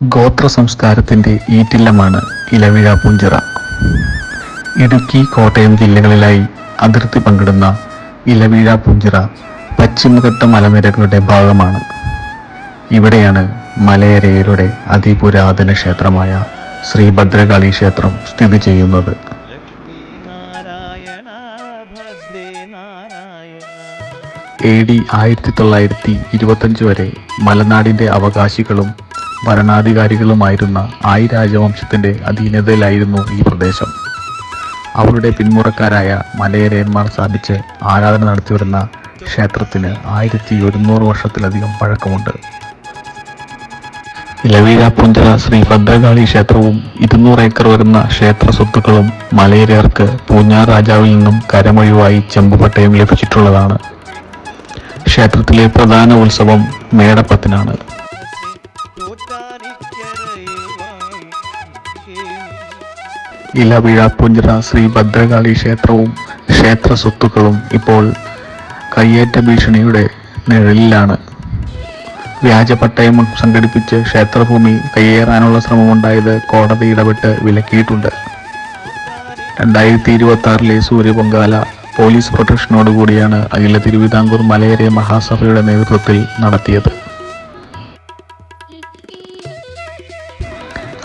ഗോത്ര സംസ്കാരത്തിന്റെ ഈറ്റില്ലമാണ് ഇലവിഴ പൂഞ്ചിറ. ഇടുക്കി, കോട്ടയം ജില്ലകളിലായി അതിർത്തി പങ്കിടുന്ന ഇലവിഴ പൂഞ്ചിറ പശ്ചിമഘട്ട മലനിരകളുടെ ഭാഗമാണ്. ഇവിടെയാണ് മലയരയരുടെ അതിപുരാതന ക്ഷേത്രമായ ശ്രീ ഭദ്രകാളി ക്ഷേത്രം സ്ഥിതി ചെയ്യുന്നത്. AD 1925 വരെ മലനാടിന്റെ അവകാശികളും ഭരണാധികാരികളുമായിരുന്ന ആയി രാജവംശത്തിന്റെ അധീനതയിലായിരുന്നു ഈ പ്രദേശം. അവരുടെ പിന്മുറക്കാരായ മലയരയന്മാർ സ്ഥാപിച്ച് ആരാധന നടത്തിവരുന്ന ക്ഷേത്രത്തിന് 1100 വർഷത്തിലധികം പഴക്കമുണ്ട്. ഇലവിഴ പൂഞ്ചിറ ശ്രീ ഭദ്രകാളി ക്ഷേത്രവും 200 ഏക്കർ വരുന്ന ക്ഷേത്ര സ്വത്തുക്കളും മലയരയർക്ക് പൂഞ്ഞാർ രാജാവിൽ നിന്നും കരമൊഴിവായി ചെമ്പുപട്ടയം ലഭിച്ചിട്ടുള്ളതാണ്. ക്ഷേത്രത്തിലെ പ്രധാന ഉത്സവം മേടപ്പത്തിനാണ്. ഇലവിഴ പൂഞ്ചിറ ശ്രീ ഭദ്രകാളി ക്ഷേത്രവും ക്ഷേത്ര സ്വത്തുക്കളും ഇപ്പോൾ കയ്യേറ്റ ഭീഷണിയുടെ നിഴലിലാണ്. വ്യാജ പട്ടയം സംഘടിപ്പിച്ച് ക്ഷേത്രഭൂമി കയ്യേറാനുള്ള ശ്രമമുണ്ടായത് കോടതി ഇടപെട്ട് വിലക്കിയിട്ടുണ്ട്. 2026 സൂര്യപൊങ്കാല പോലീസ് പ്രൊട്ടക്ഷനോടുകൂടിയാണ് അഖില തിരുവിതാംകൂർ മലയരയ മഹാസഭയുടെ നേതൃത്വത്തിൽ നടത്തിയത്.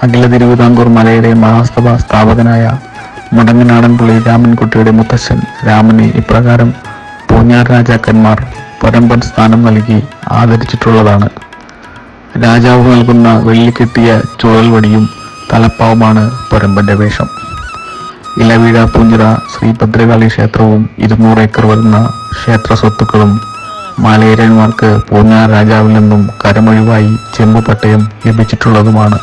അഖില തിരുവിതാംകൂർ മലയരയ മഹാസഭ സ്ഥാപകനായ മുടങ്ങനാടൻ പുള്ളി രാമൻകുട്ടിയുടെ മുത്തച്ഛൻ രാമനെ ഇപ്രകാരം പൂഞ്ഞാർ രാജാക്കന്മാർ പൊരമ്പൻ സ്ഥാനം നൽകി ആദരിച്ചിട്ടുള്ളതാണ്. രാജാവ് നൽകുന്ന വെള്ളിക്കെട്ടിയ ചുഴൽവടിയും തലപ്പാവുമാണ് പൊരമ്പന്റെ വേഷം. ഇലവിഴ പൂഞ്ചിറ ശ്രീ ഭദ്രകാളി ക്ഷേത്രവും 200 ഏക്കർ വരുന്ന ക്ഷേത്ര സ്വത്തുക്കളും മലയരന്മാർക്ക് പൂഞ്ഞാർ രാജാവിൽ നിന്നും കരമൊഴിവായി ചെമ്പുപട്ടയം ലഭിച്ചിട്ടുള്ളതുമാണ്.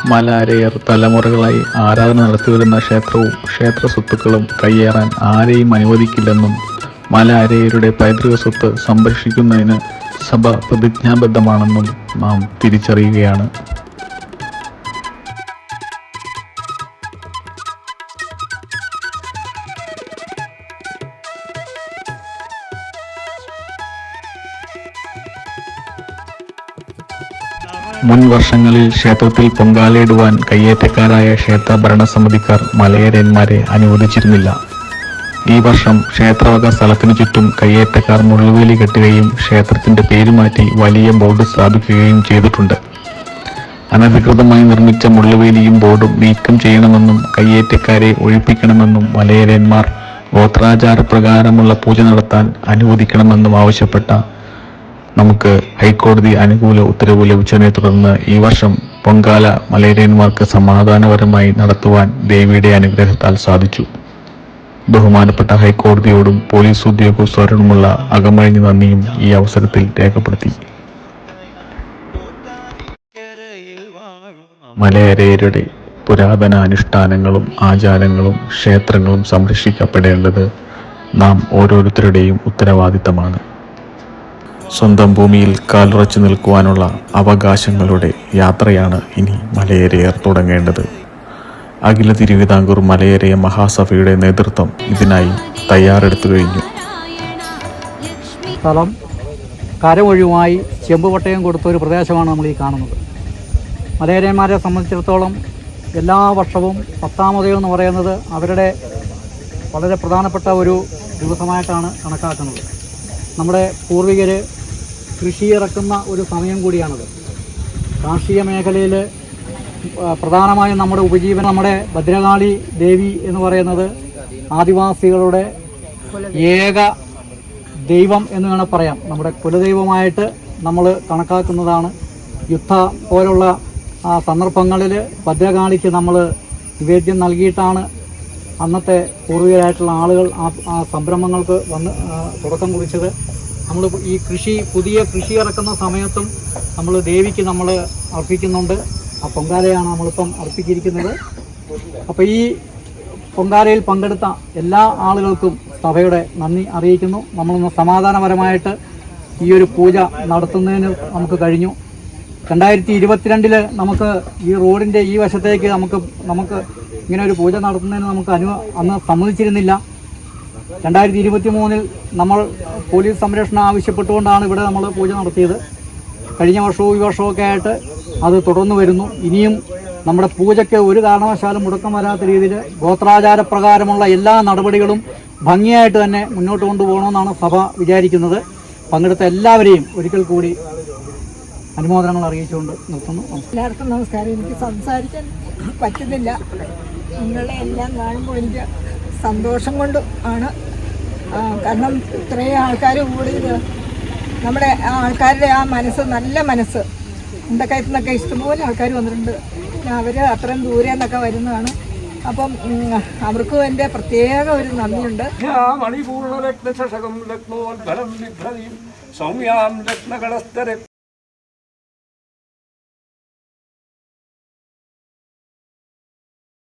മലയരയർ തലമുറകളായി ആരാധന നടത്തിവരുന്ന ക്ഷേത്രവും ക്ഷേത്ര സ്വത്തുക്കളും കയ്യേറാൻ ആരെയും അനുവദിക്കില്ലെന്നും മലയരയരുടെ പൈതൃക സ്വത്ത് സംരക്ഷിക്കുന്നതിന് സഭ പ്രതിജ്ഞാബദ്ധമാണെന്നും നാം തിരിച്ചറിയുകയാണ്. മുൻ വർഷങ്ങളിൽ ക്ഷേത്രത്തിൽ പൊങ്കാലയിടുവാൻ കയ്യേറ്റക്കാരായ ക്ഷേത്ര ഭരണസമിതിക്കാർ മലയരയന്മാരെ അനുവദിച്ചിരുന്നില്ല. ഈ വർഷം ക്ഷേത്രവക സ്ഥലത്തിനു ചുറ്റും കയ്യേറ്റക്കാർ മുള്ളുവേലി കെട്ടുകയും ക്ഷേത്രത്തിന്റെ പേരുമാറ്റി വലിയ ബോർഡ് സ്ഥാപിക്കുകയും ചെയ്തിട്ടുണ്ട്. അനധികൃതമായി നിർമ്മിച്ച മുള്ളുവേലിയും ബോർഡും നീക്കം ചെയ്യണമെന്നും കയ്യേറ്റക്കാരെ ഒഴിപ്പിക്കണമെന്നും മലയരയന്മാർ ഗോത്രാചാരപ്രകാരമുള്ള പൂജ നടത്താൻ അനുവദിക്കണമെന്നും ആവശ്യപ്പെട്ട നമുക്ക് ഹൈക്കോടതി അനുകൂല ഉത്തരവ് ലഭിച്ചതിനെ തുടർന്ന് ഈ വർഷം പൊങ്കാല മലയരയന്മാർക്ക് സമാധാനപരമായി നടത്തുവാൻ ദേവിയുടെ അനുഗ്രഹത്താൽ സാധിച്ചു. ബഹുമാനപ്പെട്ട ഹൈക്കോടതിയോടും പോലീസ് ഉദ്യോഗസ്ഥരോടുമുള്ള അകമഴിഞ്ഞ നന്ദിയും ഈ അവസരത്തിൽ രേഖപ്പെടുത്തി. മലയരയരുടെ പുരാതന അനുഷ്ഠാനങ്ങളും ആചാരങ്ങളും ക്ഷേത്രങ്ങളും സംരക്ഷിക്കപ്പെടേണ്ടത് നാം ഓരോരുത്തരുടെയും ഉത്തരവാദിത്തമാണ്. സ്വന്തം ഭൂമിയിൽ കാലുറച്ചു നിൽക്കുവാനുള്ള അവകാശങ്ങളുടെ യാത്രയാണ് ഇനി മലയരയർ തുടങ്ങേണ്ടത്. അഖില തിരുവിതാംകൂർ മലയരയ മഹാസഭയുടെ നേതൃത്വം ഇതിനായി തയ്യാറെടുത്തു കഴിഞ്ഞു. സ്ഥലം കരമൊഴിവായി ചെമ്പുപട്ടയം കൊടുത്ത ഒരു പ്രദേശമാണ് നമ്മൾ ഈ കാണുന്നത്. മലയരയന്മാരെ സംബന്ധിച്ചിടത്തോളം എല്ലാ വർഷവും 10-ാം ഉദയം എന്ന് പറയുന്നത് അവരുടെ വളരെ പ്രധാനപ്പെട്ട ഒരു ദിവസമായിട്ടാണ് കണക്കാക്കുന്നത്. നമ്മുടെ പൂർവികർ കൃഷി ഇറക്കുന്ന ഒരു സമയം കൂടിയാണത്. കാർഷിക മേഖലയിൽ പ്രധാനമായും നമ്മുടെ ഉപജീവനം, നമ്മുടെ ഭദ്രകാളി ദേവി എന്ന് പറയുന്നത് ആദിവാസികളുടെ ഏക ദൈവം എന്ന് വേണം പറയാം. നമ്മുടെ കുലദൈവമായിട്ട് നമ്മൾ കണക്കാക്കുന്നതാണ്. യുദ്ധ പോലുള്ള സന്ദർഭങ്ങളിൽ ഭദ്രകാളിക്ക് നമ്മൾ നിവേദ്യം നൽകിയിട്ടാണ് അന്നത്തെ പൂർവികരായിട്ടുള്ള ആളുകൾ ആ സംരംഭങ്ങൾക്ക് തുടക്കം കുറിച്ചത്. നമ്മൾ ഈ പുതിയ കൃഷി ഇറക്കുന്ന സമയത്തും നമ്മൾ ദേവിക്ക് നമ്മൾ അർപ്പിക്കുന്നുണ്ട്. ആ പൊങ്കാലയാണ് നമ്മളിപ്പം അർപ്പിച്ചിരിക്കുന്നത്. അപ്പോൾ ഈ പൊങ്കാലയിൽ പങ്കെടുത്ത എല്ലാ ആളുകൾക്കും സഭയുടെ നന്ദി അറിയിക്കുന്നു. നമ്മളൊന്ന് സമാധാനപരമായിട്ട് ഈ ഒരു പൂജ നടത്തുന്നതിന് നമുക്ക് കഴിഞ്ഞു. 2022 നമുക്ക് ഈ റോഡിൻ്റെ ഈ വശത്തേക്ക് നമുക്ക് ഇങ്ങനെ ഒരു പൂജ നടത്തുന്നതിന് നമുക്ക് അന്ന് സമ്മതിച്ചിരുന്നില്ല. 2023 നമ്മൾ പോലീസ് സംരക്ഷണം ആവശ്യപ്പെട്ടുകൊണ്ടാണ് ഇവിടെ നമ്മൾ പൂജ നടത്തിയത്. കഴിഞ്ഞ വർഷവും ഈ വർഷമൊക്കെ ആയിട്ട് അത് തുടർന്നു വരുന്നു. ഇനിയും നമ്മുടെ പൂജയ്ക്ക് ഒരു കാരണവശാലും മുടക്കം വരാത്ത രീതിയിൽ ഗോത്രാചാരപ്രകാരമുള്ള എല്ലാ നടപടികളും ഭംഗിയായിട്ട് തന്നെ മുന്നോട്ട് കൊണ്ടുപോകണമെന്നാണ് സഭ വിചാരിക്കുന്നത്. പങ്കെടുത്ത എല്ലാവരെയും ഒരിക്കൽ കൂടി അനുമോദനങ്ങൾ അറിയിച്ചുകൊണ്ട് നിർത്തുന്നു. എല്ലാവർക്കും നമസ്കാരം. എനിക്ക് സംസാരിക്കാൻ പറ്റുന്നില്ല. നിങ്ങളെ എല്ലാം കാണുമ്പോൾ എനിക്ക് സന്തോഷം കൊണ്ട് ആണ്. കാരണം ഇത്രയും ആൾക്കാർ കൂടിയത് നമ്മുടെ ആൾക്കാരുടെ ആ മനസ്സ്, നല്ല മനസ്സ്, മുണ്ടക്കയത്തു നിന്നൊക്കെ ഇഷ്ടംപോലെ ആൾക്കാർ വന്നിട്ടുണ്ട്. അവർ അത്രയും ദൂരെ നിന്നൊക്കെ വരുന്നതാണ്. അപ്പം അവർക്കും എൻ്റെ പ്രത്യേക ഒരു നന്ദിയുണ്ട്. മണിപൂർണ്ണ രത്നശകം രത്നോത്ഭരം വിഭ്രതിയും സൗമ്യാം രത്നകളസ്തര